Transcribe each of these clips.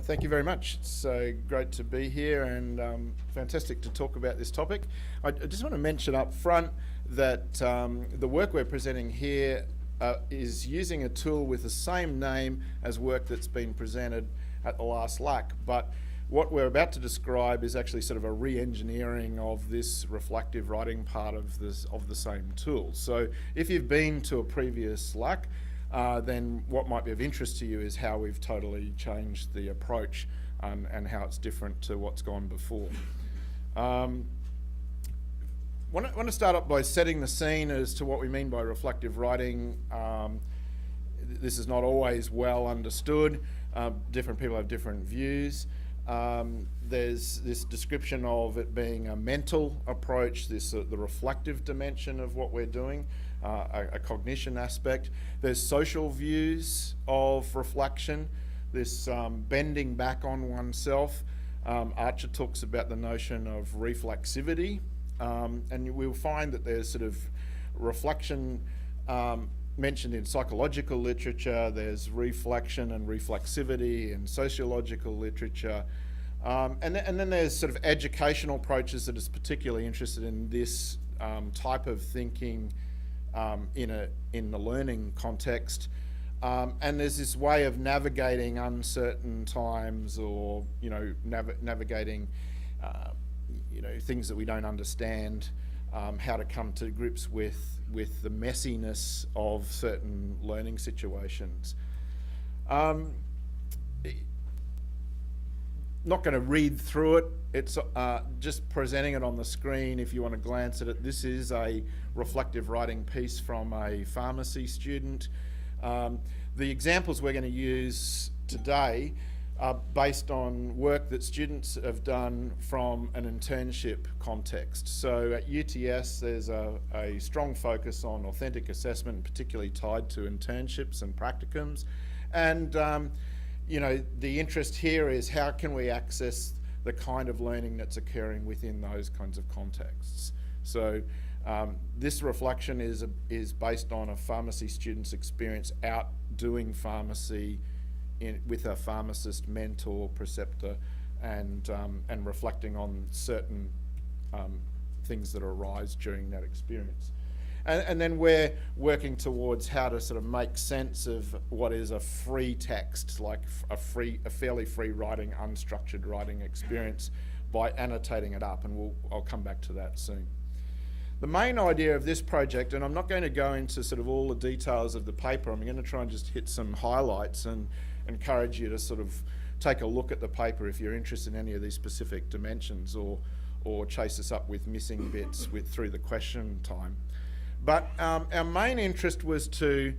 Thank you very much. It's great to be here and fantastic to talk about this topic. I just want to mention up front that the work we're presenting here is using a tool with the same name as work that's been presented at the last LAK, but what we're about to describe is actually sort of a re-engineering of this reflective writing part of the same tool. So if you've been to a previous LAK, then what might be of interest to you is how we've totally changed the approach and how it's different to what's gone before. I want to start up by setting the scene as to what we mean by reflective writing. This is not always well understood. Different people have different views. There's this description of it being a mental approach, the reflective dimension of what we're doing, a cognition aspect. There's social views of reflection, this bending back on oneself. Archer talks about the notion of reflexivity, and we'll find that there's sort of reflection mentioned in psychological literature. There's reflection and reflexivity in sociological literature. And then there's sort of educational approaches that is particularly interested in this type of thinking in the learning context. And there's this way of navigating uncertain times, or navigating things that we don't understand, how to come to grips with the messiness of certain learning situations. Not going to read through it. It's just presenting it on the screen if you want to glance at it. This is a reflective writing piece from a pharmacy student. The examples we're going to use today are based on work that students have done from an internship context. So at UTS, there's a strong focus on authentic assessment, particularly tied to internships and practicums. And the interest here is how can we access the kind of learning that's occurring within those kinds of contexts. So this reflection is based on a pharmacy student's experience out doing pharmacy with a pharmacist mentor, preceptor, and reflecting on certain things that arise during that experience. And then we're working towards how to sort of make sense of what is a free text, like a fairly free writing, unstructured writing experience, by annotating it up, and I'll come back to that soon. The main idea of this project, and I'm not going to go into sort of all the details of the paper, I'm going to try and just hit some highlights and encourage you to sort of take a look at the paper if you're interested in any of these specific dimensions, or chase us up with missing bits through the question time. But our main interest was to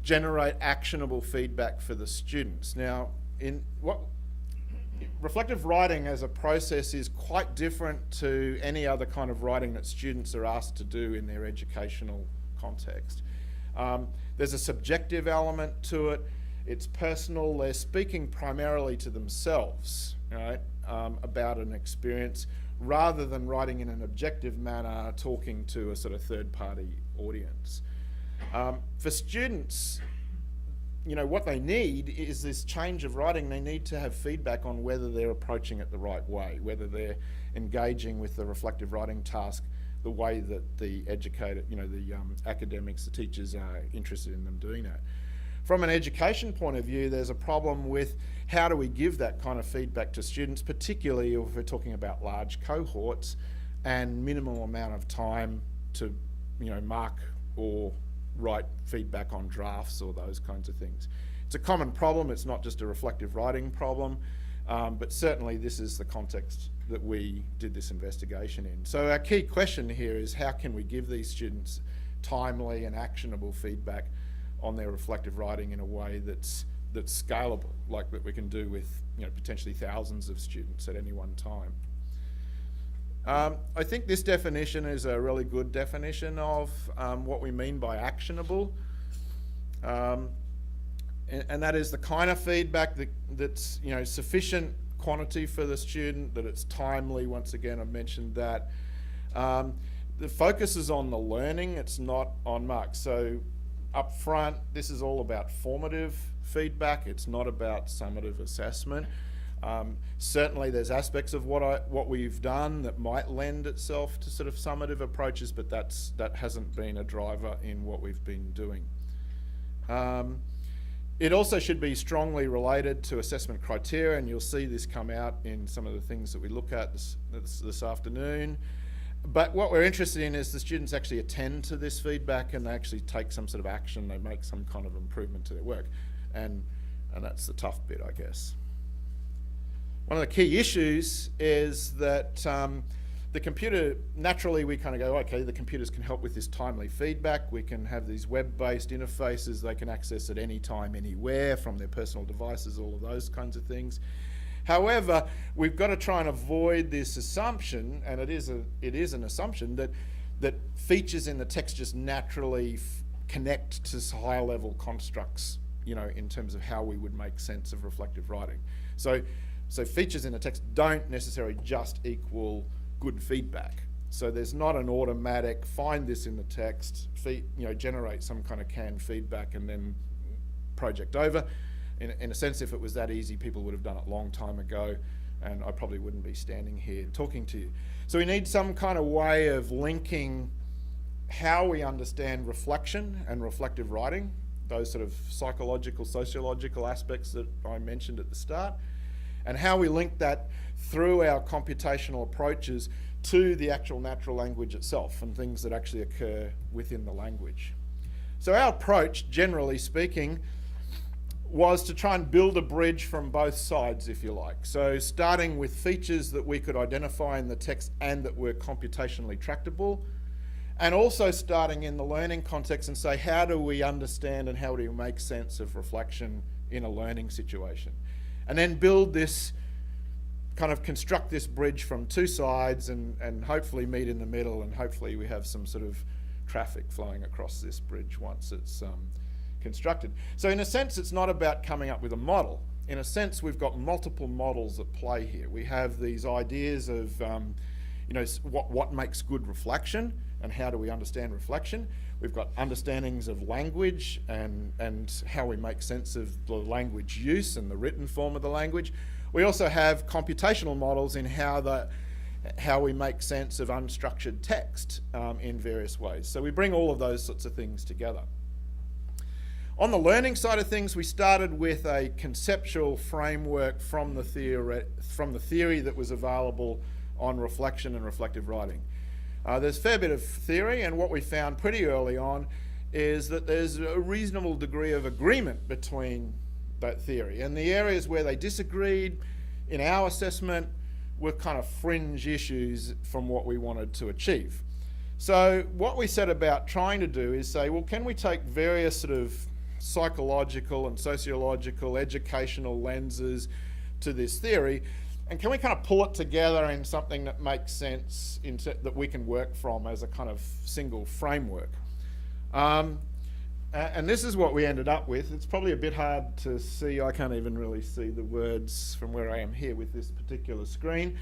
generate actionable feedback for the students. Now, reflective writing as a process is quite different to any other kind of writing that students are asked to do in their educational context. There's a subjective element to it. It's personal. They're speaking primarily to themselves, right, about an experience, rather than writing in an objective manner, talking to a sort of third-party audience. For students, what they need is this change of writing. They need to have feedback on whether they're approaching it the right way, whether they're engaging with the reflective writing task the way that the educator, the academics, the teachers are interested in them doing that. From an education point of view, there's a problem with how do we give that kind of feedback to students, particularly if we're talking about large cohorts and minimal amount of time to, mark or write feedback on drafts or those kinds of things. It's a common problem. It's not just a reflective writing problem, but certainly this is the context that we did this investigation in. So our key question here is how can we give these students timely and actionable feedback on their reflective writing in a way that's scalable, like that we can do with potentially thousands of students at any one time. I think this definition is a really good definition of what we mean by actionable, and that is the kind of feedback that's sufficient quantity for the student, that it's timely. Once again, I've mentioned that. The focus is on the learning, it's not on marks. So up front, this is all about formative feedback. It's not about summative assessment. Certainly there's aspects of what we've done that might lend itself to sort of summative approaches, but that hasn't been a driver in what we've been doing. It also should be strongly related to assessment criteria, and you'll see this come out in some of the things that we look at this afternoon. But what we're interested in is the students actually attend to this feedback and they actually take some sort of action, they make some kind of improvement to their work. And that's the tough bit, I guess. One of the key issues is that the computer, naturally we kind of go, okay, the computers can help with this timely feedback. We can have these web-based interfaces they can access at any time, anywhere, from their personal devices, all of those kinds of things. However, we've got to try and avoid this assumption, and it is an assumption, that features in the text just naturally connect to higher level constructs, in terms of how we would make sense of reflective writing. So features in the text don't necessarily just equal good feedback. So there's not an automatic find this in the text, generate some kind of canned feedback and then project over. In a sense, if it was that easy, people would have done it a long time ago, and I probably wouldn't be standing here talking to you. So we need some kind of way of linking how we understand reflection and reflective writing, those sort of psychological, sociological aspects that I mentioned at the start, and how we link that through our computational approaches to the actual natural language itself and things that actually occur within the language. So our approach, generally speaking, was to try and build a bridge from both sides, if you like. So starting with features that we could identify in the text and that were computationally tractable, and also starting in the learning context and say, how do we understand and how do we make sense of reflection in a learning situation? And then build this, kind of construct this bridge from two sides and hopefully meet in the middle, and hopefully we have some sort of traffic flowing across this bridge once it's constructed. So in a sense, it's not about coming up with a model. In a sense, we've got multiple models at play here. We have these ideas of what makes good reflection and how do we understand reflection. We've got understandings of language and how we make sense of the language use and the written form of the language. We also have computational models in how we make sense of unstructured text in various ways. So we bring all of those sorts of things together. On the learning side of things, we started with a conceptual framework from the theory that was available on reflection and reflective writing. There's a fair bit of theory, and what we found pretty early on is that there's a reasonable degree of agreement between that theory. And the areas where they disagreed, in our assessment, were kind of fringe issues from what we wanted to achieve. So what we set about trying to do is say, well, can we take various sort of psychological and sociological, educational lenses to this theory, and can we kind of pull it together in something that makes sense, that we can work from as a kind of single framework? And this is what we ended up with. It's probably a bit hard to see. I can't even really see the words from where I am here with this particular screen,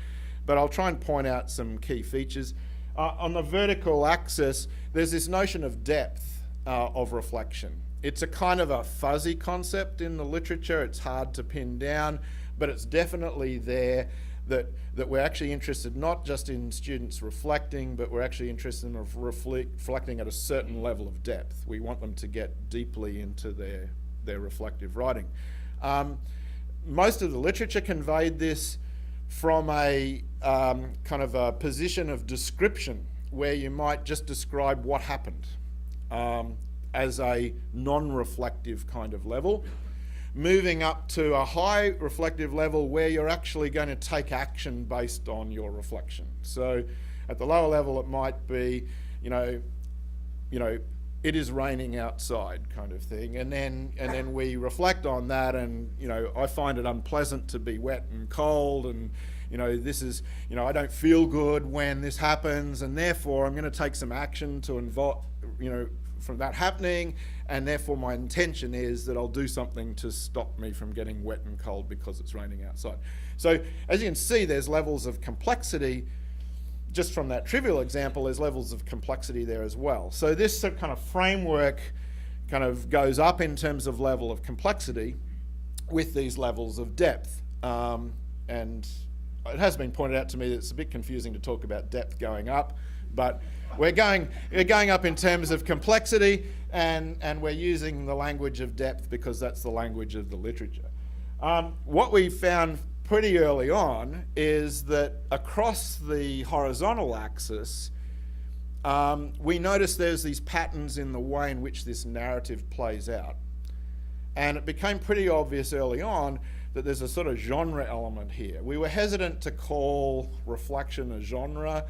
but I'll try and point out some key features. On the vertical axis, there's this notion of depth of reflection. It's a kind of a fuzzy concept in the literature. It's hard to pin down, but it's definitely there that we're actually interested not just in students reflecting, but we're actually interested in reflecting at a certain level of depth. We want them to get deeply into their reflective writing. Most of the literature conveyed this from a kind of a position of description where you might just describe what happened as a non-reflective kind of level, moving up to a high reflective level where you're actually going to take action based on your reflection. So at the lower level it might be, it is raining outside kind of thing, and then we reflect on that, and I find it unpleasant to be wet and cold, and this is, I don't feel good when this happens, and therefore I'm going to take some action to involve, from that happening, and therefore my intention is that I'll do something to stop me from getting wet and cold because it's raining outside. So as you can see, there's levels of complexity. Just from that trivial example, there's levels of complexity there as well. So this kind of framework kind of goes up in terms of level of complexity with these levels of depth. And it has been pointed out to me that it's a bit confusing to talk about depth going up, but we're going up in terms of complexity, and we're using the language of depth because that's the language of the literature. What we found pretty early on is that across the horizontal axis, we notice there's these patterns in the way in which this narrative plays out. And it became pretty obvious early on that there's a sort of genre element here. We were hesitant to call reflection a genre,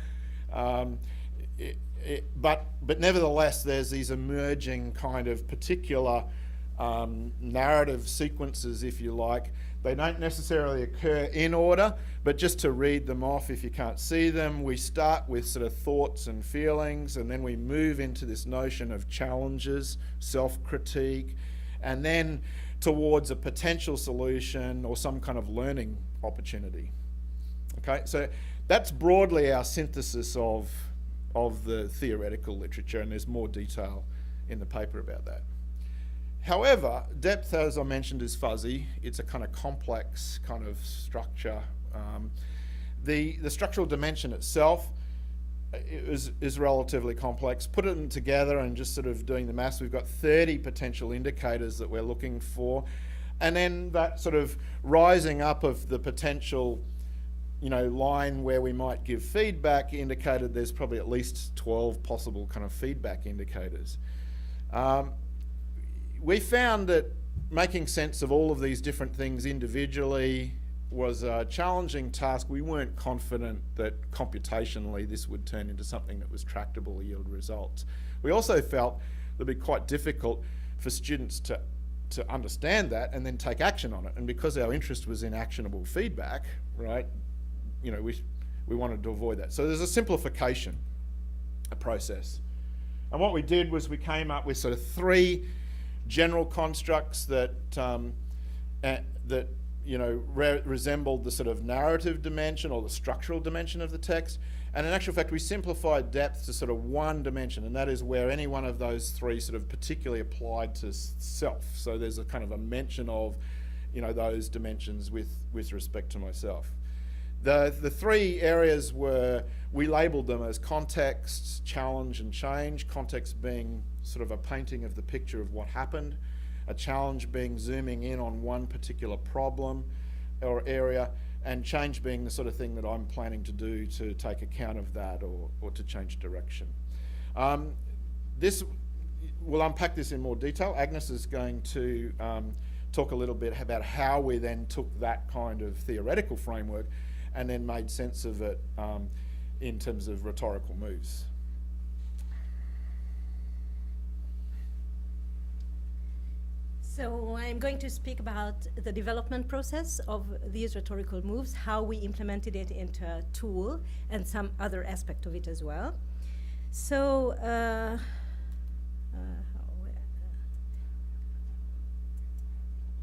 but nevertheless, there's these emerging kind of particular narrative sequences, if you like. They don't necessarily occur in order, but just to read them off if you can't see them, we start with sort of thoughts and feelings, and then we move into this notion of challenges, self-critique, and then towards a potential solution or some kind of learning opportunity. Okay, so that's broadly our synthesis of the theoretical literature, and there's more detail in the paper about that. However, depth, as I mentioned, is fuzzy. It's a kind of complex kind of structure. The structural dimension itself is relatively complex. Put it together and just sort of doing the maths, we've got 30 potential indicators that we're looking for. And then that sort of rising up of the potential, line where we might give feedback indicated there's probably at least 12 possible kind of feedback indicators. We found that making sense of all of these different things individually was a challenging task. We weren't confident that computationally this would turn into something that was tractable or yield results. We also felt it'd be quite difficult for students to understand that and then take action on it. And because our interest was in actionable feedback, right, we wanted to avoid that. So there's a simplification process. And what we did was we came up with sort of 3 general constructs that resembled the sort of narrative dimension or the structural dimension of the text. And in actual fact, we simplified depth to sort of 1 dimension, and that is where any one of those 3 sort of particularly applied to self. So there's a kind of a mention of, those dimensions with respect to myself. The 3 areas we labelled them as context, challenge, and change. Context being sort of a painting of the picture of what happened, a challenge being zooming in on one particular problem or area, and change being the sort of thing that I'm planning to do to take account of that or to change direction. We'll unpack this in more detail. Ágnes is going to talk a little bit about how we then took that kind of theoretical framework and then made sense of it in terms of rhetorical moves. So I'm going to speak about the development process of these rhetorical moves, how we implemented it into a tool, and some other aspect of it as well. So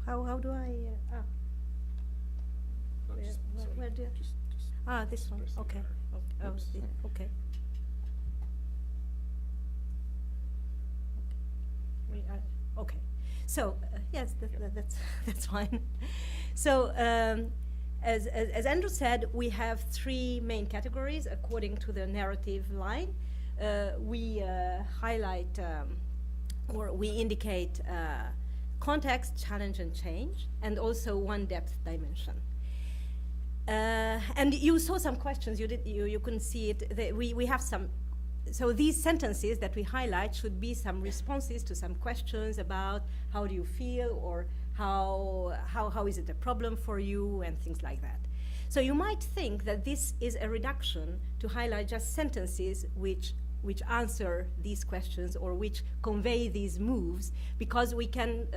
how do I? Where do? This one. Okay. Okay. Okay. So yes, that's fine. So as Andrew said, we have 3 main categories according to the narrative line. We highlight or we indicate context, challenge, and change, and also 1 depth dimension. And you saw some questions. You couldn't see it. We have some. So these sentences that we highlight should be some responses to some questions about how do you feel, or how is it a problem for you, and things like that. So you might think that this is a reduction to highlight just sentences which answer these questions or which convey these moves, because we can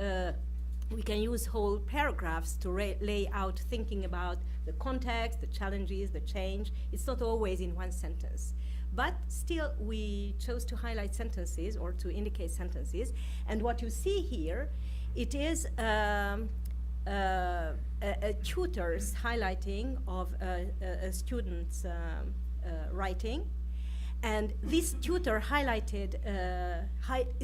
use whole paragraphs to lay out thinking about the context, the challenges, the change. It's not always in 1 sentence. But still, we chose to highlight sentences or to indicate sentences. And what you see here, it is a tutor's highlighting of a student's writing. And this tutor highlighted,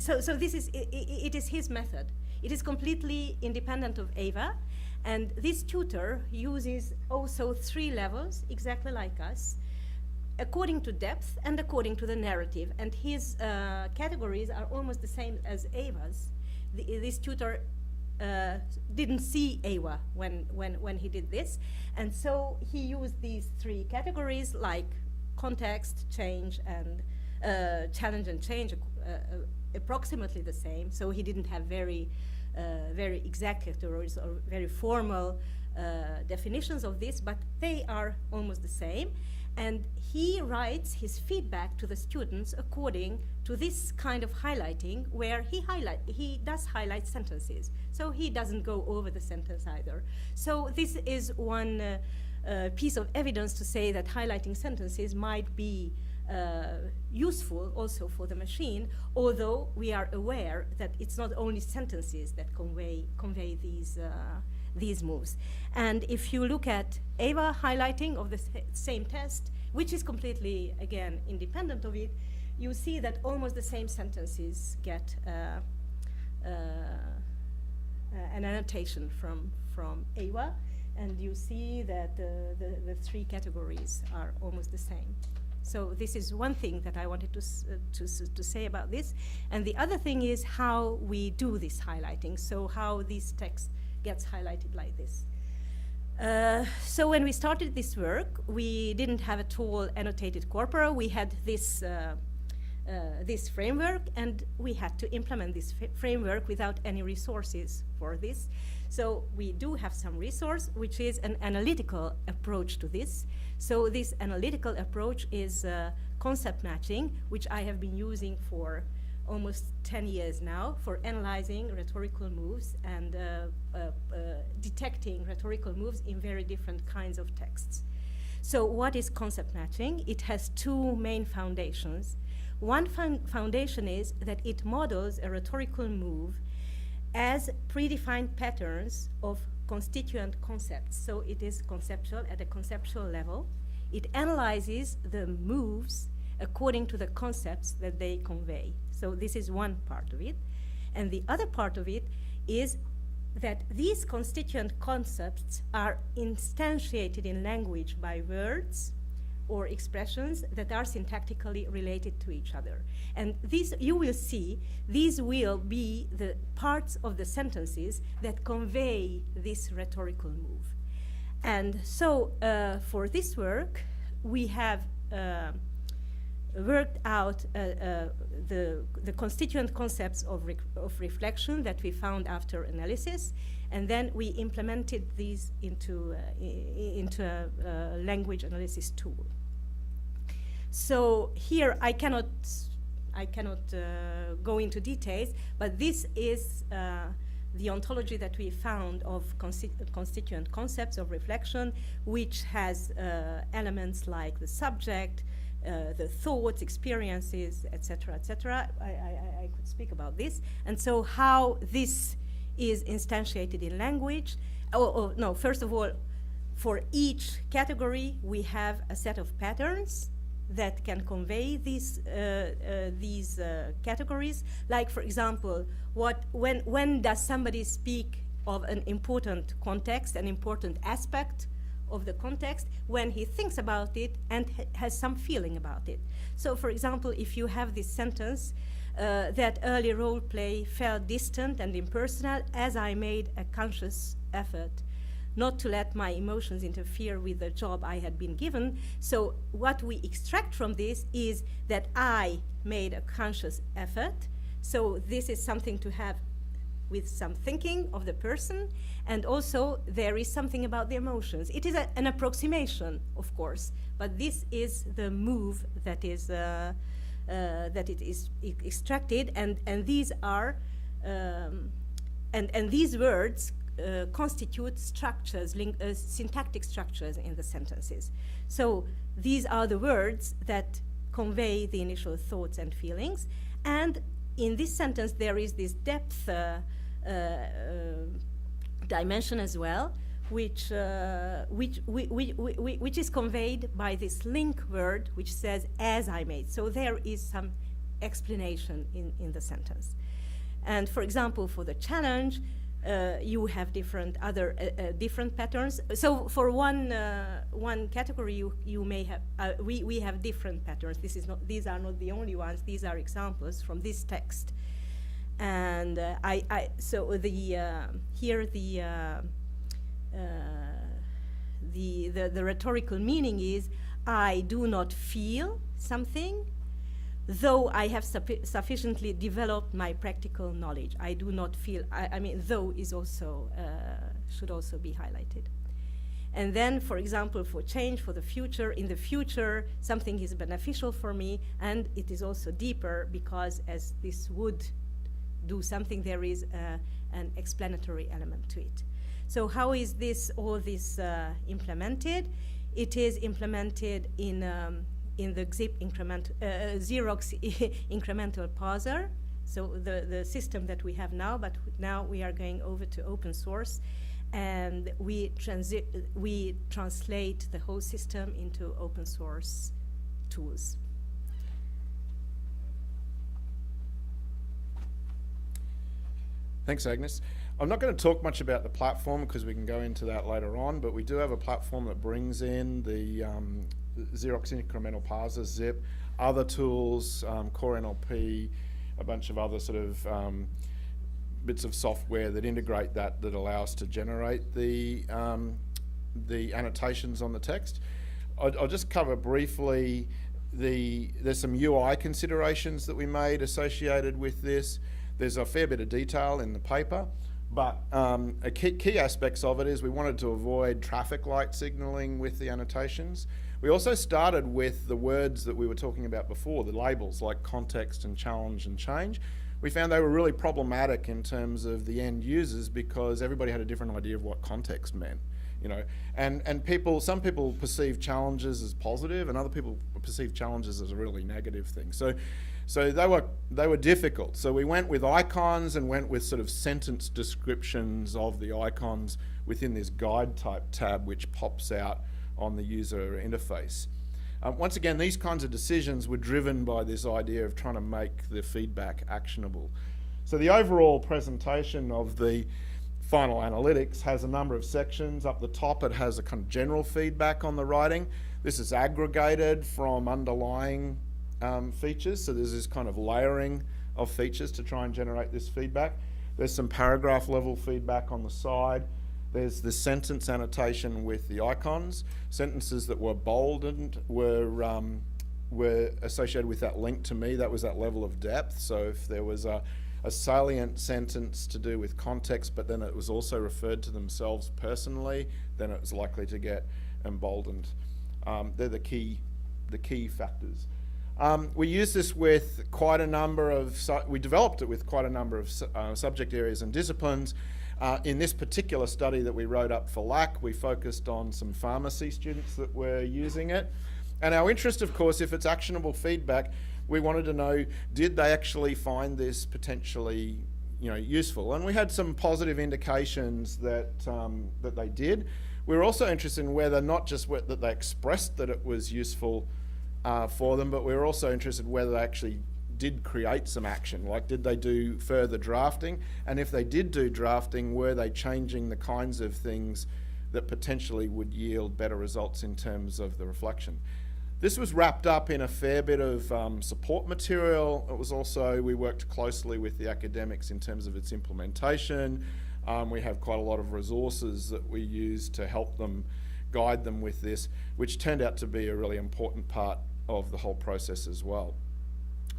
so this is, it is his method. It is completely independent of Ava. And this tutor uses also 3 levels, exactly like us, according to depth and according to the narrative. And his categories are almost the same as Ava's. This tutor didn't see Ava when he did this. And so he used these 3 categories like context, change, and challenge and change, approximately the same. So he didn't have very exact categories or very formal definitions of this, but they are almost the same. And he writes his feedback to the students according to this kind of highlighting, where he does highlight sentences. So he doesn't go over the sentence either. So this is one piece of evidence to say that highlighting sentences might be useful also for the machine, although we are aware that it's not only sentences that convey these moves. And if you look at Ava highlighting of the same test, which is completely, again, independent of it, you see that almost the same sentences get an annotation from Ava, and you see that the 3 categories are almost the same. So this is one thing that I wanted to say about this. And the other thing is how we do this highlighting, so how this text gets highlighted like this. So when we started this work, we didn't have at all annotated corpora. We had this framework, and we had to implement this framework without any resources for this. So we do have some resource, which is an analytical approach to this. So this analytical approach is concept matching, which I have been using for almost 10 years now for analyzing rhetorical moves and detecting rhetorical moves in very different kinds of texts. So what is concept matching? It has 2 main foundations. One foundation is that it models a rhetorical move as predefined patterns of constituent concepts. So it is conceptual at a conceptual level. It analyzes the moves according to the concepts that they convey. So this is one part of it. And the other part of it is that these constituent concepts are instantiated in language by words or expressions that are syntactically related to each other. And these, you will see, these will be the parts of the sentences that convey this rhetorical move. And so for this work, we have worked out the constituent concepts of reflection that we found after analysis, and then we implemented these into a language analysis tool. So here I cannot go into details, but this is the ontology that we found of constituent concepts of reflection, which has elements like the subject, the thoughts, experiences, etc., etc. I could speak about this. And so how this is instantiated in language. No, first of all, for each category, we have a set of patterns that can convey these categories. Like, for example, when does somebody speak of an important context, an important aspect of the context, when he thinks about it and has some feeling about it. So, for example, if you have this sentence, that early role play felt distant and impersonal as I made a conscious effort not to let my emotions interfere with the job I had been given. So what we extract from this is that I made a conscious effort. So this is something to have with some thinking of the person, and also there is something about the emotions. It is an approximation, of course, but this is the move that is that it is extracted, and these are and these words constitute structures, syntactic structures in the sentences. So these are the words that convey the initial thoughts and feelings, and in this sentence there is this depth dimension as well, which is conveyed by this link word, which says "as I made." So there is some explanation in the sentence. And for example, for the challenge, you have different patterns. So for one category, you may have we have different patterns. These are not the only ones. These are examples from this text. And so here the rhetorical meaning is, I do not feel something, though I have sufficiently developed my practical knowledge. I do not feel, I mean, though is also, should also be highlighted. And then, for example, for change, for the future, in the future, something is beneficial for me, and it is also deeper because as this would do something, there is an explanatory element to it. So how is all this implemented? It is implemented in the Xerox incremental parser, so the system that we have now, but now we are going over to open source, and we translate the whole system into open source tools. Thanks, Ágnes. I'm not going to talk much about the platform because we can go into that later on, but we do have a platform that brings in the Xerox incremental parser, zip, other tools, Core NLP, a bunch of other sort of bits of software that integrate that allow us to generate the annotations on the text. I'll just cover briefly there's some UI considerations that we made associated with this. There's a fair bit of detail in the paper, but a key aspects of it is we wanted to avoid traffic light signaling with the annotations. We also started with the words that we were talking about before, the labels like context and challenge and change. We found they were really problematic in terms of the end users because everybody had a different idea of what context meant, you know. And some people perceive challenges as positive, and other people perceive challenges as a really negative thing. So they were difficult. So we went with icons and went with sort of sentence descriptions of the icons within this guide type tab, which pops out on the user interface. Once again, these kinds of decisions were driven by this idea of trying to make the feedback actionable. So the overall presentation of the final analytics has a number of sections. Up the top, it has a kind of general feedback on the writing. This is aggregated from underlying features, so there's this kind of layering of features to try and generate this feedback. There's some paragraph level feedback on the side. There's the sentence annotation with the icons. Sentences that were bolded were associated with that link to me. That was that level of depth. So if there was a salient sentence to do with context, but then it was also referred to themselves personally, then it was likely to get emboldened. They're the key factors. We used this with quite a number of, we developed it with quite a number of subject areas and disciplines. In this particular study that we wrote up for LAK, we focused on some pharmacy students that were using it. And our interest, of course, if it's actionable feedback, we wanted to know, did they actually find this potentially, useful? And we had some positive indications that they did. We were also interested in whether not just that they expressed that it was useful for them, but we were also interested whether they actually did create some action, like did they do further drafting, and if they did do drafting, were they changing the kinds of things that potentially would yield better results in terms of the reflection. This was wrapped up in a fair bit of support material. It was also, we worked closely with the academics in terms of its implementation. We have quite a lot of resources that we use to help them, guide them with this, which turned out to be a really important part of the whole process as well.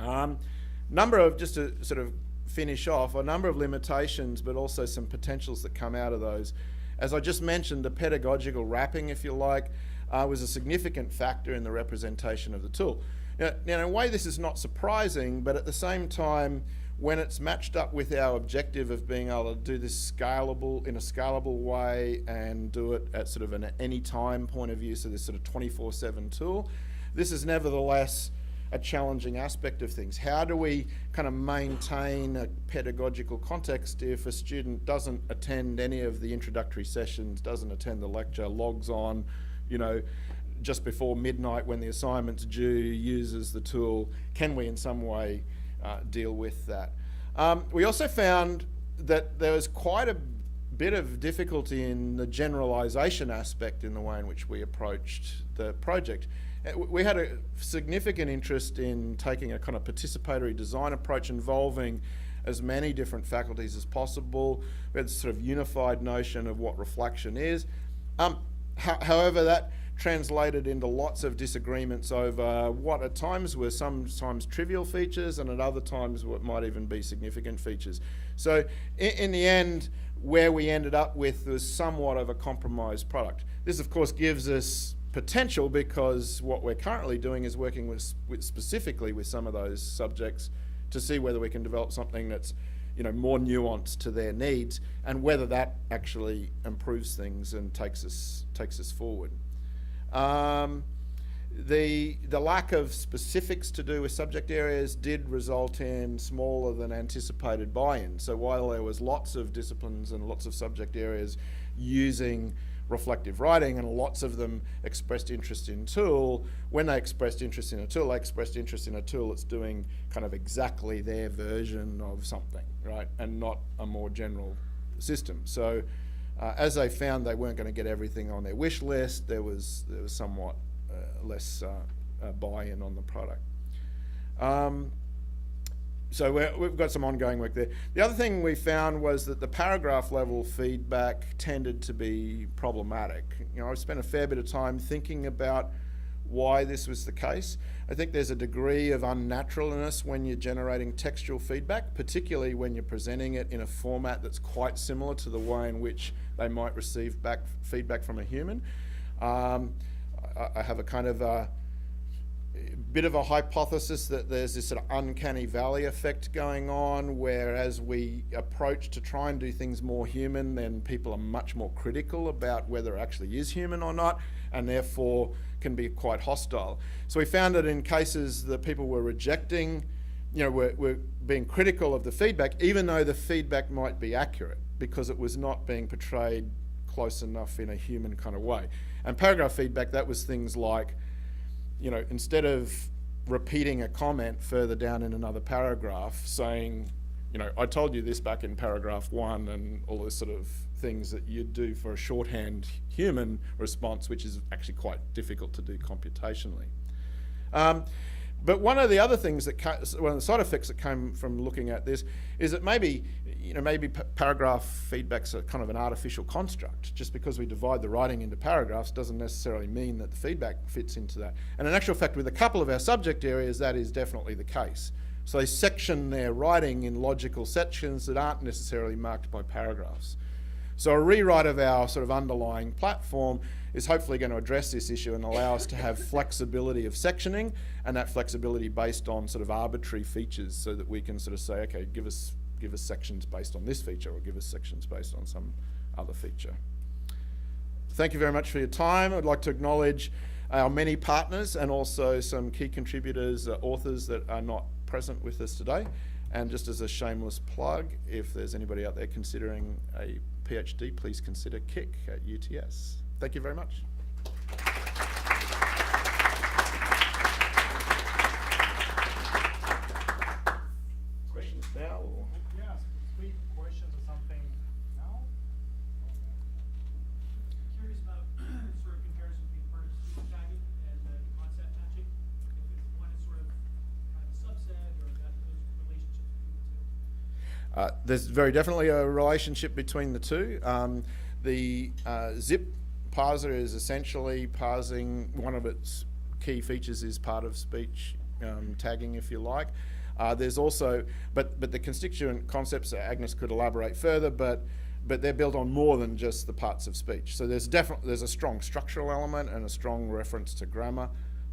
Just to sort of finish off, a number of limitations, but also some potentials that come out of those. As I just mentioned, the pedagogical wrapping, if you like, was a significant factor in the representation of the tool. Now, in a way, this is not surprising, but at the same time, when it's matched up with our objective of being able to do this in a scalable way and do it at sort of an anytime point of view, so this sort of 24/7 tool, this is nevertheless a challenging aspect of things. How do we kind of maintain a pedagogical context if a student doesn't attend any of the introductory sessions, doesn't attend the lecture, logs on, you know, just before midnight when the assignment's due, uses the tool? Can we in some way deal with that? We also found that there was quite a bit of difficulty in the generalisation aspect in the way in which we approached the project. We had a significant interest in taking a kind of participatory design approach involving as many different faculties as possible. We had this sort of unified notion of what reflection is. However, that translated into lots of disagreements over what at times were sometimes trivial features and at other times what might even be significant features. So in the end, where we ended up with was somewhat of a compromised product. This of course gives us potential because what we're currently doing is working with specifically with some of those subjects to see whether we can develop something that's, you know, more nuanced to their needs and whether that actually improves things and takes us forward. The lack of specifics to do with subject areas did result in smaller than anticipated buy-in. So while there was lots of disciplines and lots of subject areas using reflective writing and lots of them expressed interest in tool, when they expressed interest in a tool, they expressed interest in a tool that's doing kind of exactly their version of something, right? And not a more general system. So as they found they weren't going to get everything on their wish list, there was somewhat less buy-in on the product. So we've got some ongoing work there. The other thing we found was that the paragraph level feedback tended to be problematic. You know, I've spent a fair bit of time thinking about why this was the case. I think there's a degree of unnaturalness when you're generating textual feedback, particularly when you're presenting it in a format that's quite similar to the way in which they might receive feedback from a human. I have a kind of a bit of a hypothesis that there's this sort of uncanny valley effect going on, where as we approach to try and do things more human, then people are much more critical about whether it actually is human or not, and therefore can be quite hostile. So we found that in cases that people were rejecting, you know, were being critical of the feedback, even though the feedback might be accurate, because it was not being portrayed close enough in a human kind of way. And paragraph feedback, that was things like, you know, instead of repeating a comment further down in another paragraph saying, you know, I told you this back in paragraph 1 and all those sort of things that you'd do for a shorthand human response, which is actually quite difficult to do computationally. But one of the other things that, one of the side effects that came from looking at this is that maybe, you know, maybe paragraph feedback's a kind of an artificial construct. Just because we divide the writing into paragraphs doesn't necessarily mean that the feedback fits into that. And in actual fact, with a couple of our subject areas, that is definitely the case. So they section their writing in logical sections that aren't necessarily marked by paragraphs. So a rewrite of our sort of underlying platform is hopefully going to address this issue and allow us to have flexibility of sectioning, and that flexibility based on sort of arbitrary features, so that we can sort of say, okay, give us sections based on this feature, or give us sections based on some other feature. Thank you very much for your time. I'd like to acknowledge our many partners and also some key contributors, authors that are not present with us today. And just as a shameless plug, if there's anybody out there considering a PhD, please consider KIC at UTS. Thank you very much. Questions now? Or? Yeah, quick questions or something now? Curious about sort of comparison between part of speech tagging and concept matching. If one is sort of kind of a subset, or that those relationships between the two. There's very definitely a relationship between the two. The zip parser is essentially parsing, one of its key features is part of speech tagging, if you like. There's also, but the constituent concepts, Ágnes could elaborate further, but they're built on more than just the parts of speech. So there's a strong structural element and a strong reference to grammar,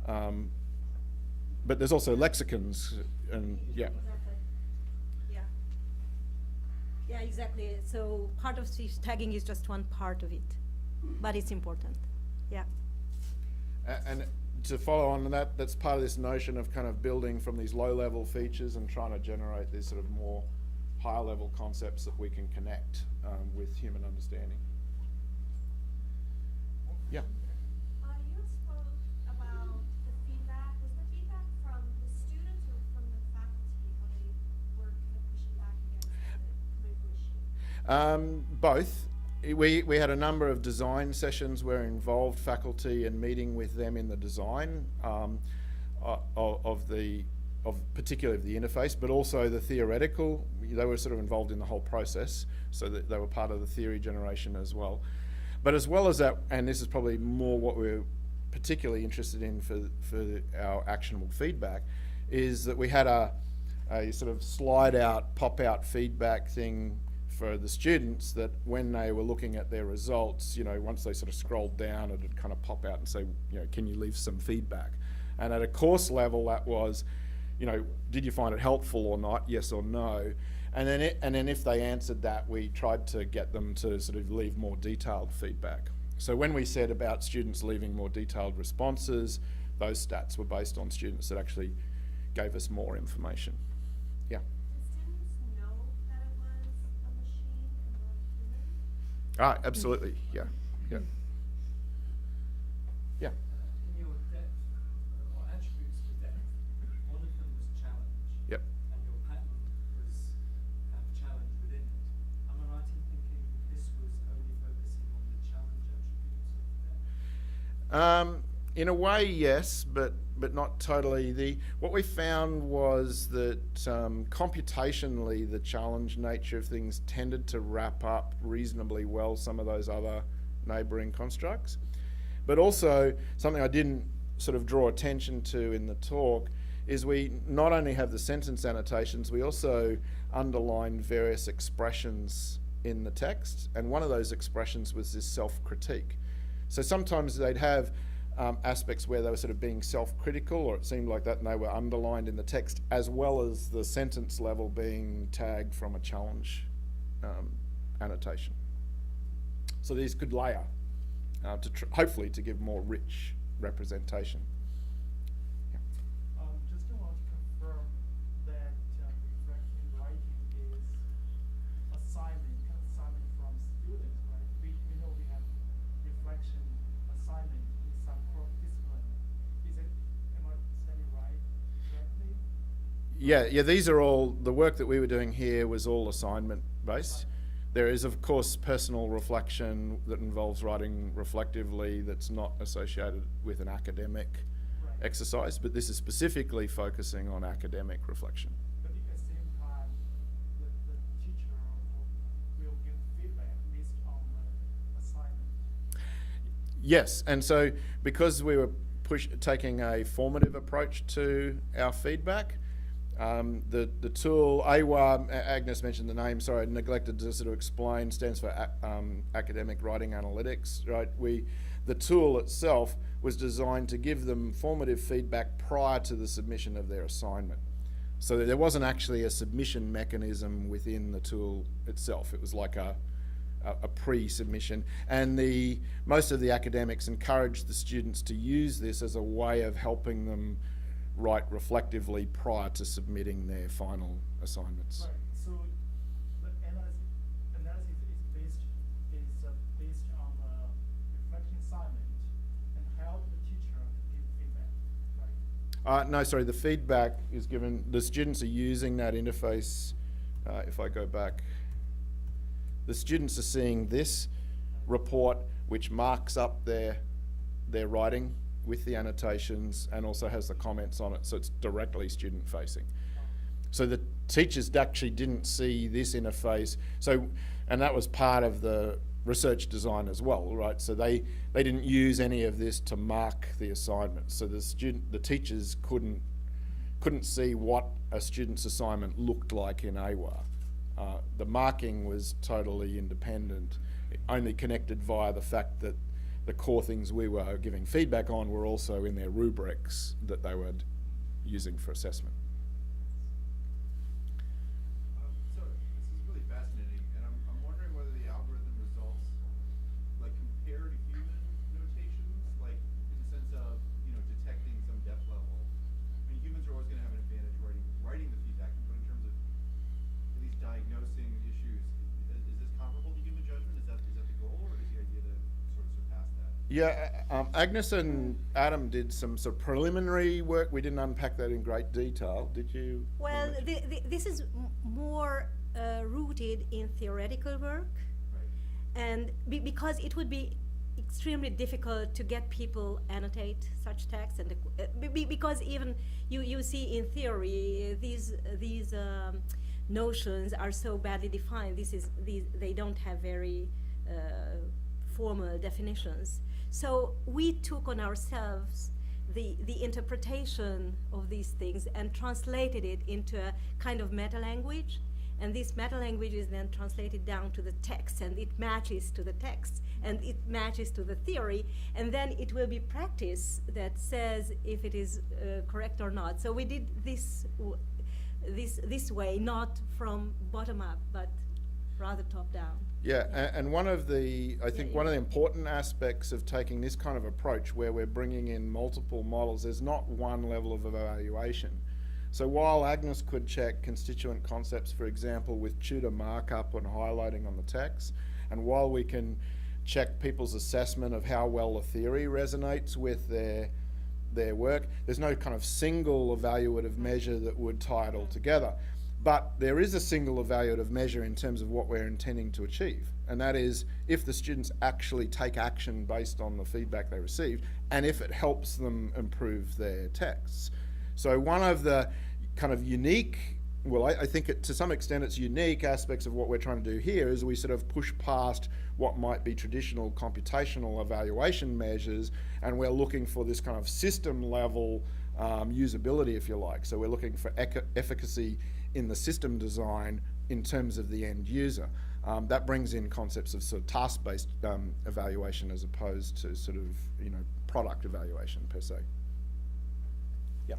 but there's also lexicons, and yeah. Yeah, exactly. So part of speech tagging is just one part of it, but it's important. Yeah. And to follow on that, that's part of this notion of kind of building from these low-level features and trying to generate these sort of more higher-level concepts that we can connect with human understanding. Yeah. You spoke about the feedback. Was the feedback from the students or from the faculty, how they were kind of pushing back against the machine? Both. We had a number of design sessions where involved faculty and meeting with them in the design particularly of the interface, but also the theoretical. They were sort of involved in the whole process, so that they were part of the theory generation as well. But as well as that, and this is probably more what we're particularly interested in for our actionable feedback, is that we had a sort of slide out, pop out feedback thing for the students, that when they were looking at their results, you know, once they sort of scrolled down, it'd kind of pop out and say, you know, can you leave some feedback? And at a course level, that was, you know, did you find it helpful or not? Yes or no? And then if they answered that, we tried to get them to sort of leave more detailed feedback. So when we said about students leaving more detailed responses, those stats were based on students that actually gave us more information. Yeah. Did students know that it was a machine and not a human? Absolutely. Yeah. Yeah. Yeah. In your depth or attributes for depth, one of them was challenge. Yep. And your pattern was have challenge within it. Am I right in thinking this was only focusing on the challenge attributes of depth? In a way, yes, but not totally. What we found was that computationally, the challenge nature of things tended to wrap up reasonably well some of those other neighbouring constructs. But also, something I didn't sort of draw attention to in the talk is we not only have the sentence annotations, we also underlined various expressions in the text, and one of those expressions was this self-critique. So sometimes they'd have aspects where they were sort of being self-critical, or it seemed like that, and they were underlined in the text, as well as the sentence level being tagged from a challenge annotation. So these could layer hopefully to give more rich representation. Just want to confirm that reflective writing is assignment, kind of assignment from students, right? We know we have reflection assignment in some core discipline. Am I understanding right correctly? Yeah, these are all, the work that we were doing here was all assignment based. There is, of course, personal reflection that involves writing reflectively that's not associated with an academic exercise, but this is specifically focusing on academic reflection. But at the same time, the teacher will give feedback based on the assignment. Yes, and so because we were taking a formative approach to our feedback, the tool, AWA, Ágnes mentioned the name, sorry, I neglected to sort of explain, stands for Academic Writing Analytics, right? The tool itself was designed to give them formative feedback prior to the submission of their assignment. So there wasn't actually a submission mechanism within the tool itself. It was like a pre-submission, and most of the academics encouraged the students to use this as a way of helping them write reflectively prior to submitting their final assignments. Right. So the analysis is based on the reflection assignment and help the teacher to give feedback, right? No, sorry, the feedback is given, the students are using that interface. If I go back, the students are seeing this report which marks up their writing with the annotations and also has the comments on it, so it's directly student facing. So the teachers actually didn't see this interface, and that was part of the research design as well, right? So they didn't use any of this to mark the assignment. So the teachers couldn't see what a student's assignment looked like in AWA. The marking was totally independent, only connected via the fact that the core things we were giving feedback on were also in their rubrics that they were using for assessment. So this is really fascinating, and I'm wondering whether the algorithm results compare to human notations, like in the sense of detect Yeah, Ágnes and Adam did some sort of preliminary work. We didn't unpack that in great detail. Did you? Well, this is more rooted in theoretical work, and because it would be extremely difficult to get people annotate such text, and because even you see in theory these notions are so badly defined. They don't have very formal definitions. So we took on ourselves the interpretation of these things and translated it into a kind of meta language. And this meta language is then translated down to the text, and it matches to the text, and it matches to the theory, and then it will be practice that says if it is correct or not. So we did this way, not from bottom up, but rather top down. Yeah, and one of the, I think one of the important aspects of taking this kind of approach where we're bringing in multiple models, there's not one level of evaluation. So while Ágnes could check constituent concepts, for example, with tutor markup and highlighting on the text, and while we can check people's assessment of how well the theory resonates with their work, there's no kind of single evaluative measure that would tie it all together. But there is a single evaluative measure in terms of what we're intending to achieve, and that is if the students actually take action based on the feedback they received, and if it helps them improve their texts. So one of the kind of unique, well, I think to some extent it's unique aspects of what we're trying to do here is we sort of push past what might be traditional computational evaluation measures, and we're looking for this kind of system level usability, if you like. So we're looking for efficacy in the system design in terms of the end user. That brings in concepts of sort of task-based evaluation as opposed to sort of, product evaluation per se. Yeah.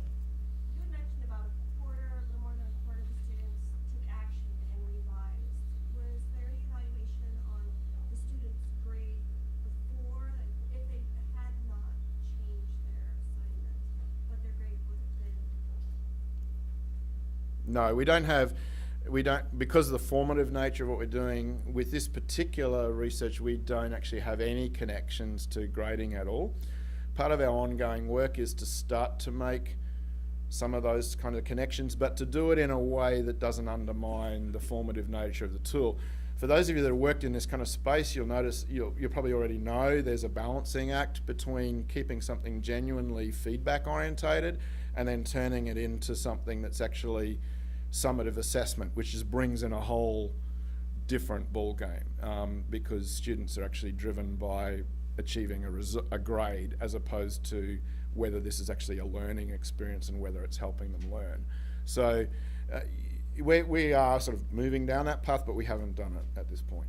You had mentioned about a little more than a quarter of the students took action and revised. Was there any evaluation on the students' grade before, if they had not changed their assignment, what their grade would have been? No, we don't, because of the formative nature of what we're doing, with this particular research, we don't actually have any connections to grading at all. Part of our ongoing work is to start to make some of those kind of connections, but to do it in a way that doesn't undermine the formative nature of the tool. For those of you that have worked in this kind of space, you'll notice, you'll probably already know there's a balancing act between keeping something genuinely feedback orientated and then turning it into something that's actually summative assessment, which just brings in a whole different ball game, because students are actually driven by achieving a grade as opposed to whether this is actually a learning experience and whether it's helping them learn. So we are sort of moving down that path, but we haven't done it at this point.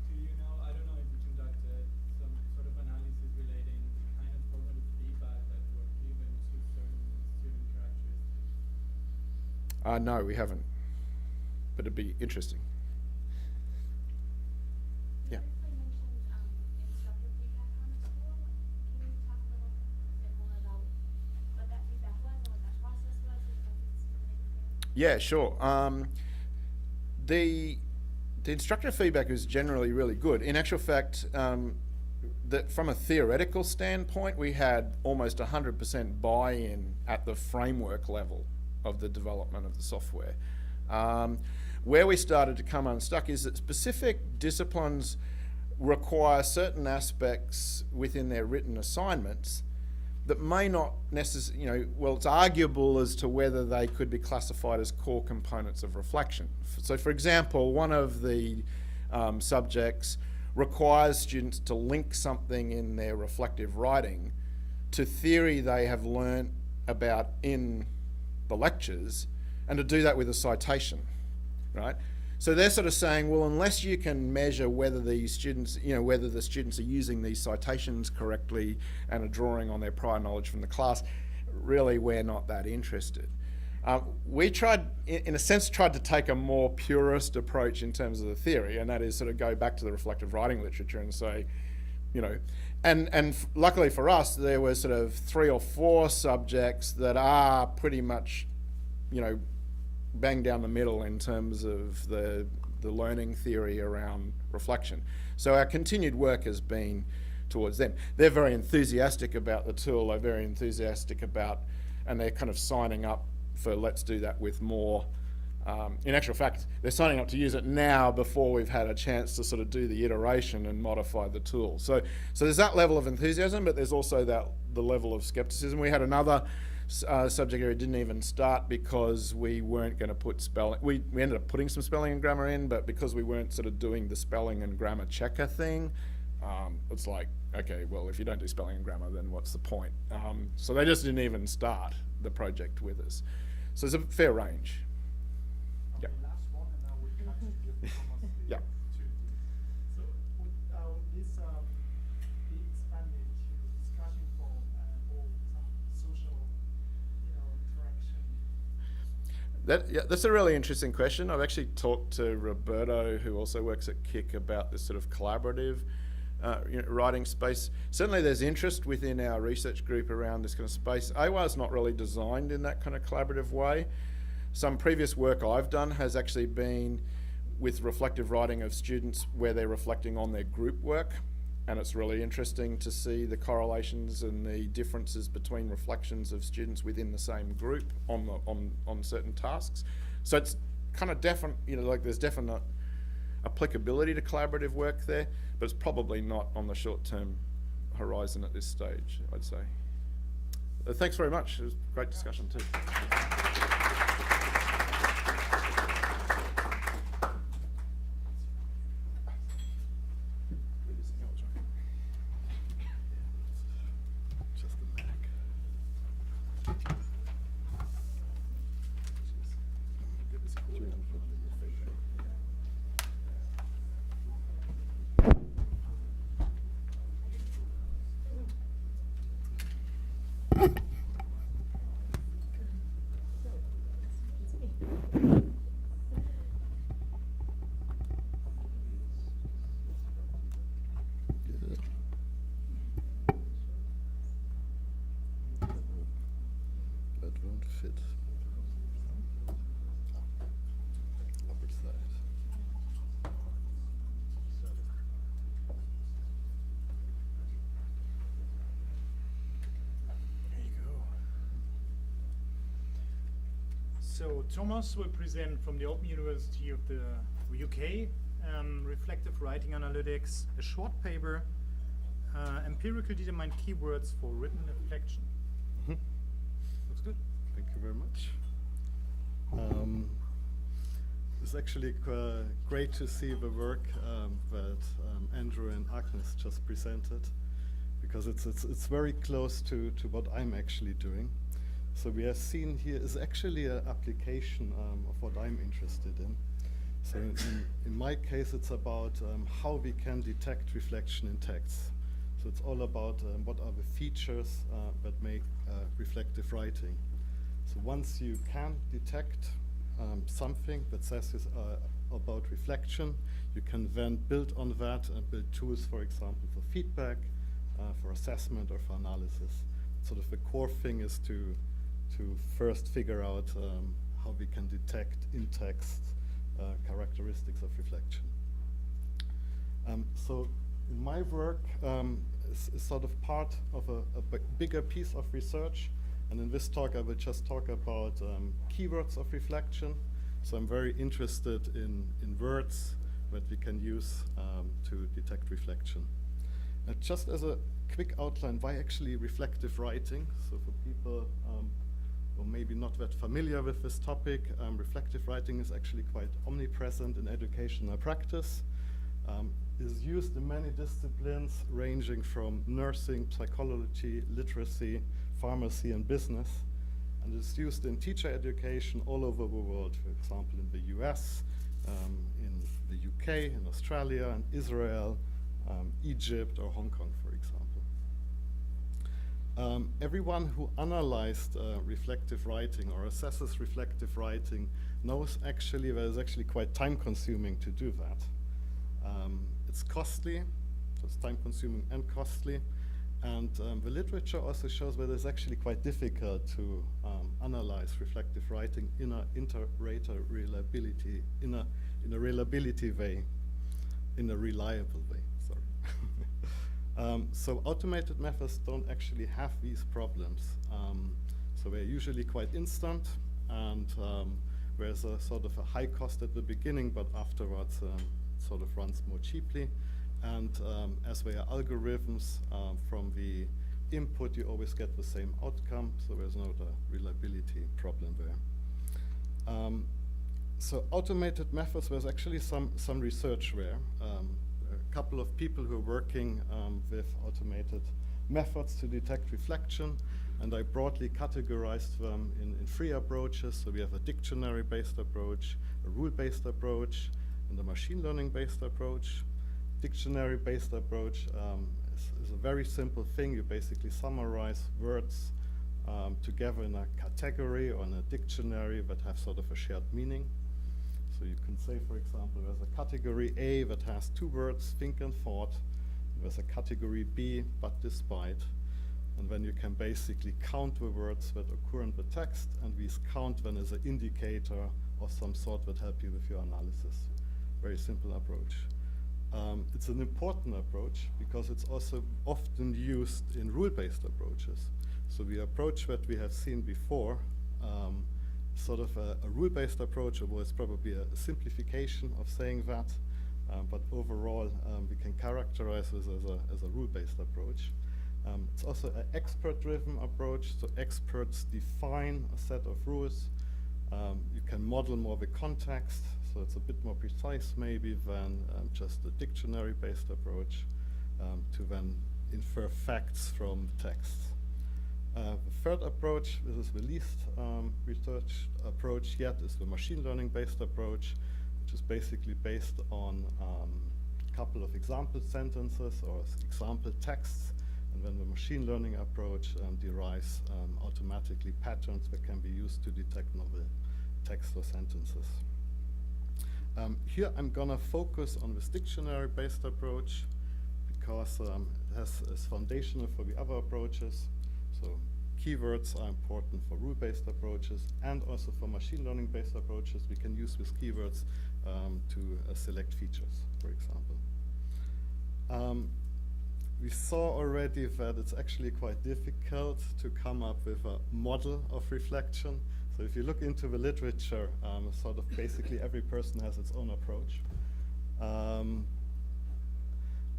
Do you know, I don't know if you conducted some sort of analysis relating the kind of formative feedback that were given to certain student characteristics? No, we haven't, but it'd be interesting. Yeah. You briefly mentioned instructor feedback on the tool. Can you talk a little bit more about what that feedback was and what that process was and what it's related to? Yeah, sure. The instructor feedback is generally really good. In actual fact, that from a theoretical standpoint, we had almost 100% buy-in at the framework level of the development of the software. Where we started to come unstuck is that specific disciplines require certain aspects within their written assignments that may not necessarily, well, it's arguable as to whether they could be classified as core components of reflection. So for example, one of the subjects requires students to link something in their reflective writing to theory they have learnt about in the lectures, and to do that with a citation, right? So they're sort of saying, well, unless you can measure whether these students, whether the students are using these citations correctly and are drawing on their prior knowledge from the class, really we're not that interested. We tried, in a sense, tried to take a more purist approach in terms of the theory, and that is sort of go back to the reflective writing literature and say, and luckily for us, there were sort of 3 or 4 subjects that are pretty much, bang down the middle in terms of the the learning theory around reflection. So our continued work has been towards them. They're very enthusiastic about the tool, they're very enthusiastic about, and they're kind of signing up for let's do that with more. In actual fact, they're signing up to use it now before we've had a chance to sort of do the iteration and modify the tool. So there's that level of enthusiasm, but there's also the level of skepticism. We had another subject area didn't even start because we weren't going to put spelling. We ended up putting some spelling and grammar in, but because we weren't sort of doing the spelling and grammar checker thing, it's like, okay, well, if you don't do spelling and grammar, then what's the point? So they just didn't even start the project with us. So there's a fair range. Okay, last one, and now we have to give Thomas the Yeah. opportunity. So would this be expanded to discussion forum or some social, interaction? That's a really interesting question. I've actually talked to Roberto, who also works at KIC, about this sort of collaborative writing space. Certainly there's interest within our research group around this kind of space. AWA is not really designed in that kind of collaborative way. Some previous work I've done has actually been with reflective writing of students where they're reflecting on their group work, and it's really interesting to see the correlations and the differences between reflections of students within the same group on certain tasks. So it's kind of definite, like there's definite applicability to collaborative work there, but it's probably not on the short-term horizon at this stage, I'd say. Thanks very much. It was a great discussion too. Just the Mac. That won't fit. Upper side. There you go. So Thomas will present from the Open University of the UK, Reflective Writing Analytics, a short paper, empirically determined keywords for written reflection. Looks good. Thank you very much. It's actually great to see the work that Andrew and Ágnes just presented, because it's very close to what I'm actually doing. So we have seen here is actually an application of what I'm interested in. So in my case, it's about how we can detect reflection in text. So it's all about what are the features that make reflective writing. So once you can detect something that says about reflection, you can then build on that and build tools, for example, for feedback, for assessment, or for analysis. Sort of the core thing is to first figure out how we can detect in text characteristics of reflection. So in my work, is sort of part of a bigger piece of research. And in this talk, I will just talk about keywords of reflection. So I'm very interested in words that we can use to detect reflection. Just as a quick outline, why actually reflective writing? So for people who are maybe not that familiar with this topic, reflective writing is actually quite omnipresent in educational practice. Is used in many disciplines ranging from nursing, psychology, literacy, pharmacy, and business. And is used in teacher education all over the world, for example, in the US, in the UK, in Australia, and Israel, Egypt, or Hong Kong, for example. Everyone who analyzed reflective writing or assesses reflective writing knows actually that it's actually quite time-consuming to do that. It's costly, so it's time-consuming and costly, and the literature also shows that it's actually quite difficult to analyze reflective writing in a inter-rater reliability, in in a reliability way, in a reliable way, sorry. So automated methods don't actually have these problems. So they're usually quite instant, and there's a sort of a high cost at the beginning, but afterwards sort of runs more cheaply. And as they are algorithms, from the input you always get the same outcome, so there's not a reliability problem there. So automated methods, there's actually some research there. A couple of people who are working with automated methods to detect reflection, and I broadly categorized them in 3 approaches. So we have a dictionary-based approach, a rule-based approach, and a machine learning-based approach. Dictionary-based approach is a very simple thing. You basically summarize words together in a category or in a dictionary that have sort of a shared meaning. So you can say, for example, there's a category A that has 2 words, think and thought. There's a category B, but despite. And then you can basically count the words that occur in the text, and these count then as an indicator of some sort that help you with your analysis. Very simple approach. It's an important approach because it's also often used in rule-based approaches. So the approach that we have seen before, sort of a rule-based approach, was probably a simplification of saying that, but overall we can characterize this as a rule-based approach. It's also an expert-driven approach, so experts define a set of rules. You can model more the context, so it's a bit more precise maybe than just a dictionary-based approach to then infer facts from texts. The third approach, this is the least researched approach yet, is the machine learning-based approach, which is basically based on a couple of example sentences or example texts, and then the machine learning approach derives automatically patterns that can be used to detect novel text or sentences. Here I'm gonna focus on this dictionary-based approach because it is foundational for the other approaches. So keywords are important for rule-based approaches and also for machine learning-based approaches. We can use these keywords to select features, for example. We saw already that it's actually quite difficult to come up with a model of reflection. So if you look into the literature, sort of basically every person has its own approach.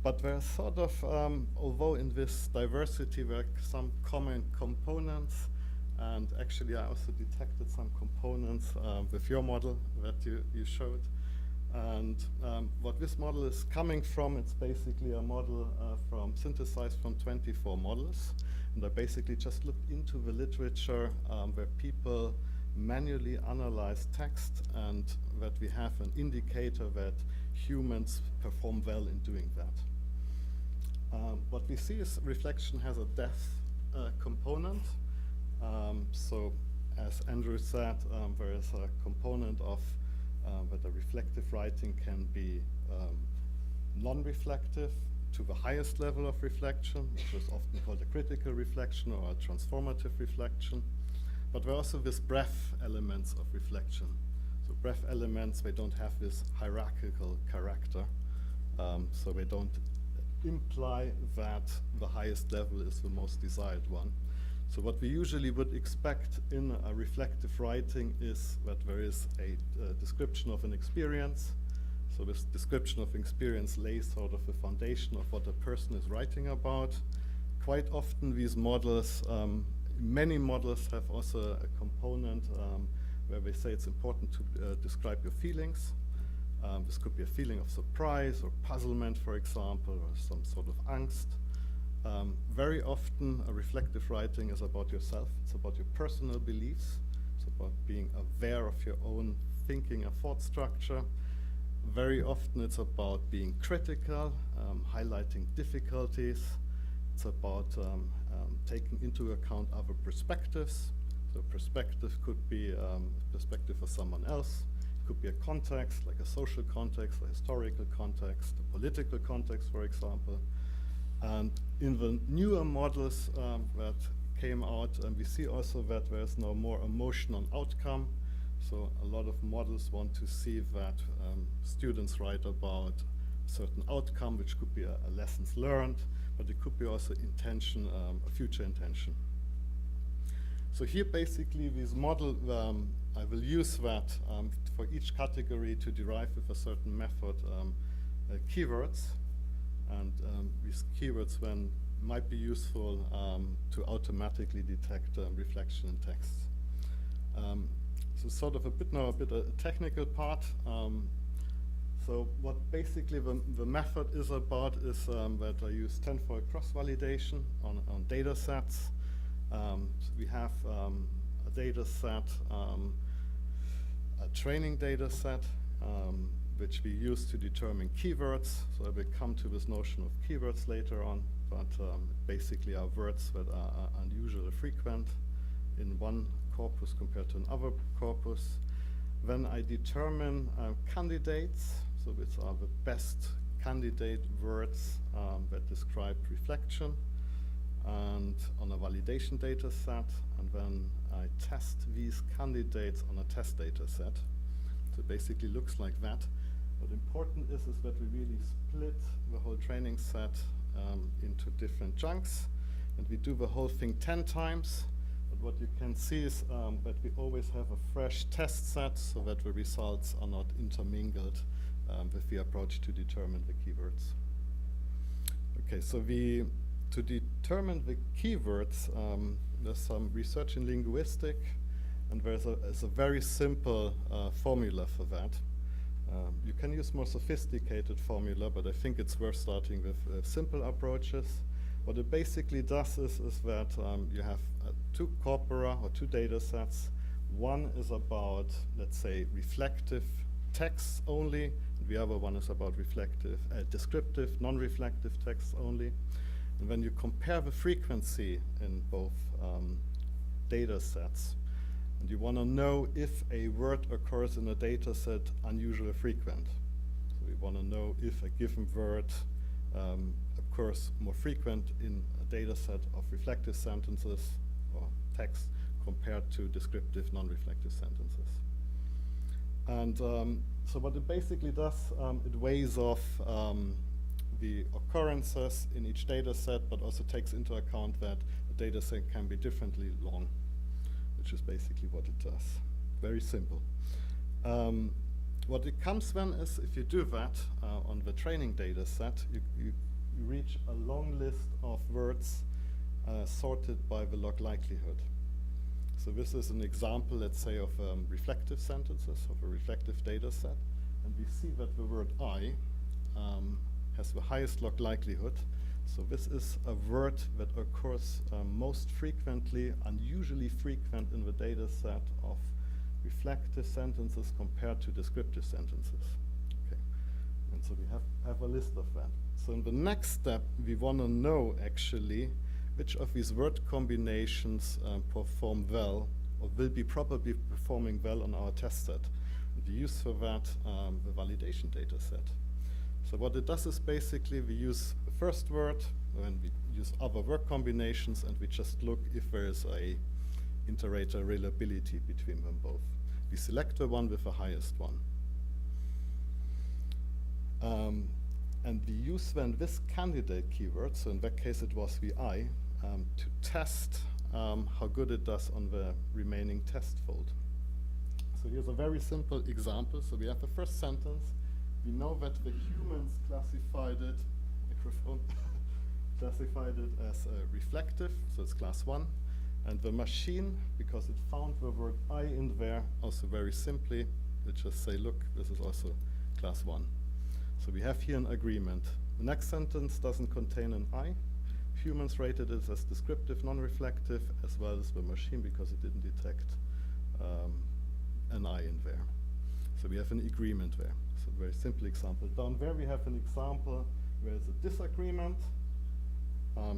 But there's sort of, although in this diversity there are some common components, and actually I also detected some components with your model that you showed. And what this model is coming from, it's basically a model synthesized from 24 models. And I basically just looked into the literature where people manually analyze text, and that we have an indicator that humans perform well in doing that. What we see is reflection has a depth component. So as Andrew said, there is a component of that the reflective writing can be non-reflective to the highest level of reflection, which is often called a critical reflection or a transformative reflection. But there are also these breadth elements of reflection. So breadth elements, they don't have this hierarchical character, so they don't imply that the highest level is the most desired one. So what we usually would expect in a reflective writing is that there is a description of an experience. So this description of experience lays sort of the foundation of what a person is writing about. Quite often these models, many models have also a component where they say it's important to describe your feelings. This could be a feeling of surprise or puzzlement, for example, or some sort of angst. Very often a reflective writing is about yourself. It's about your personal beliefs. It's about being aware of your own thinking and thought structure. Very often it's about being critical, highlighting difficulties. It's about taking into account other perspectives. So perspective could be a perspective of someone else. It could be a context, like a social context, a historical context, a political context, for example. And in the newer models that came out, we see also that there's now more emotion on outcome. So a lot of models want to see that students write about a certain outcome, which could be a lessons learned, but it could be also intention, a future intention. So here basically this model, I will use that for each category to derive with a certain method keywords. And these keywords then might be useful to automatically detect reflection in text. So sort of a bit a technical part. So what basically the method is about is that I use tenfold cross-validation on data sets. So we have a data set, a training data set, which we use to determine keywords. So I will come to this notion of keywords later on, but basically are words that are unusually frequent in one corpus compared to another corpus. Then I determine candidates, so which are the best candidate words that describe reflection, and on a validation data set, and then I test these candidates on a test data set. So it basically looks like that. What important is that we really split the whole training set into different chunks, and we do the whole thing 10 times. But what you can see is that we always have a fresh test set so that the results are not intermingled with the approach to determine the keywords. Okay, so to determine the keywords, there's some research in linguistic, and there's a very simple formula for that. You can use more sophisticated formula, but I think it's worth starting with simple approaches. What it basically does is that you have two corpora or two data sets. One is about, let's say, reflective texts only, and the other one is about reflective, descriptive, non-reflective texts only. And when you compare the frequency in both data sets, and you want to know if a word occurs in a data set unusually frequent. So we want to know if a given word occurs more frequent in a data set of reflective sentences or text compared to descriptive non-reflective sentences. And so what it basically does, it weighs off the occurrences in each data set, but also takes into account that a data set can be differently long, which is basically what it does. Very simple. What it comes then is, if you do that on the training data set, you reach a long list of words sorted by the log likelihood. So this is an example, let's say, of reflective sentences, of a reflective data set. And we see that the word I has the highest log likelihood. So this is a word that occurs most frequently, unusually frequent in the data set of reflective sentences compared to descriptive sentences. Okay. And so we have a list of that. So in the next step, we want to know actually which of these word combinations perform well or will be probably performing well on our test set. And we use for that the validation data set. So what it does is basically we use the first word, and we use other word combinations, and we just look if there is a inter-rater reliability between them both. We select the one with the highest one. And we use then this candidate keyword, so in that case it was the I, to test how good it does on the remaining test fold. So here's a very simple example. So we have the first sentence. We know that the humans classified it, microphone, classified it as reflective, so it's class 1. And the machine, because it found the word I in there, also very simply, it just say, look, this is also class 1. So we have here an agreement. The next sentence doesn't contain an I. Humans rated it as descriptive, non-reflective, as well as the machine, because it didn't detect an I in there. So we have an agreement there. So a very simple example. Down there we have an example where there's a disagreement.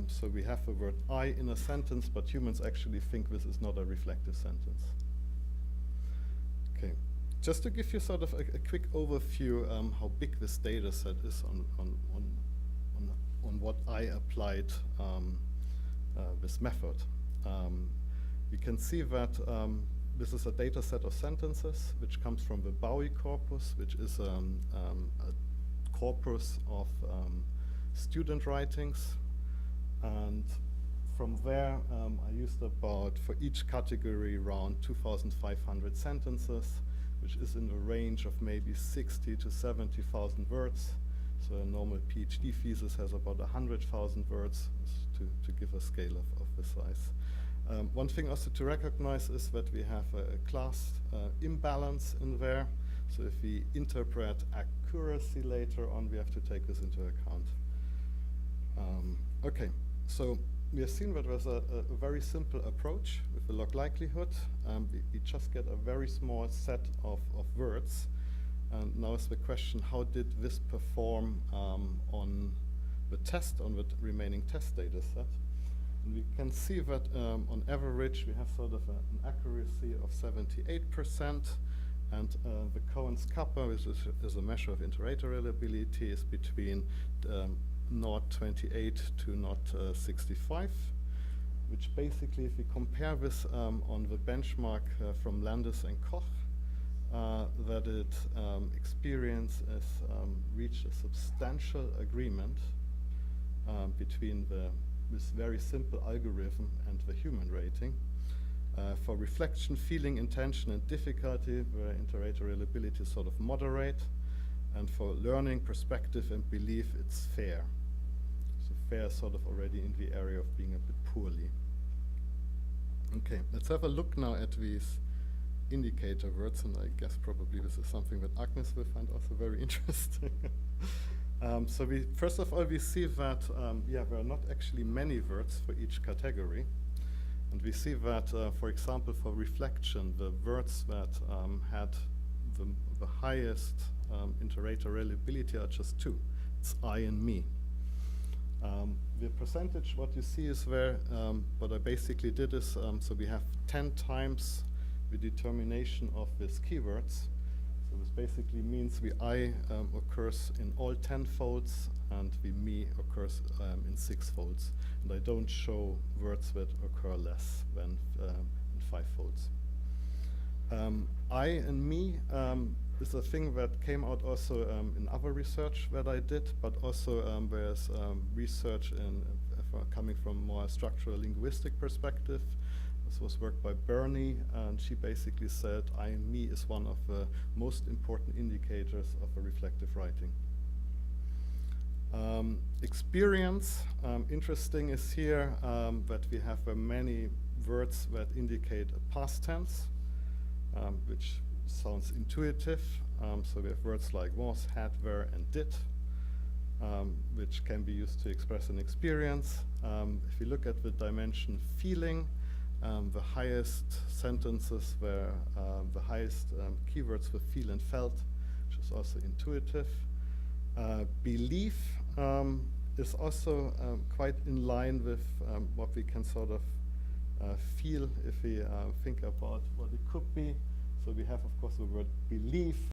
So we have the word I in a sentence, but humans actually think this is not a reflective sentence. Okay, just to give you sort of a quick overview how big this data set is on what I applied this method. You can see that this is a data set of sentences which comes from the Bowie corpus, which is a corpus of student writings. And from there, I used about, for each category, around 2,500 sentences, which is in the range of maybe 60 to 70,000 words. So a normal PhD thesis has about 100,000 words, to give a scale of this size. One thing also to recognize is that we have a class imbalance in there. So if we interpret accuracy later on, we have to take this into account. Okay, so we have seen that there's a very simple approach with the log likelihood. We just get a very small set of words. And now is the question, how did this perform on the test, on the remaining test data set? And we can see that on average we have sort of an accuracy of 78%, and the Cohen's kappa, which is a measure of iterator reliability, is between 0.28 to 0.65, which basically, if we compare this on the benchmark from Landis and Koch, that it experiences reached a substantial agreement between this very simple algorithm and the human rating. For reflection, feeling, intention, and difficulty, the iterator reliability is sort of moderate. And for learning, perspective, and belief, it's fair. So fair is sort of already in the area of being a bit poorly. Okay, let's have a look now at these indicator words, and I guess probably this is something that Ágnes will find also very interesting. So first of all, we see that, there are not actually many words for each category. And we see that, for example, for reflection, the words that had the highest iterator reliability are just two. It's I and me. The percentage, what you see is where, what I basically did is, so we have 10 times the determination of these keywords. So this basically means the I occurs in all 10 folds, and the me occurs in 6 folds. And I don't show words that occur less than in 5 folds. I and me is a thing that came out also in other research that I did, but also there's research coming from more structural linguistic perspective. This was work by Bernie, and she basically said I and me is one of the most important indicators of a reflective writing. Experience, interesting is here that we have many words that indicate a past tense, which sounds intuitive. So we have words like was, had, were, and did, which can be used to express an experience. If you look at the dimension feeling, the highest sentences were the highest keywords were feel and felt, which is also intuitive. Belief is also quite in line with what we can sort of feel if we think about what it could be. So we have, of course, the word belief,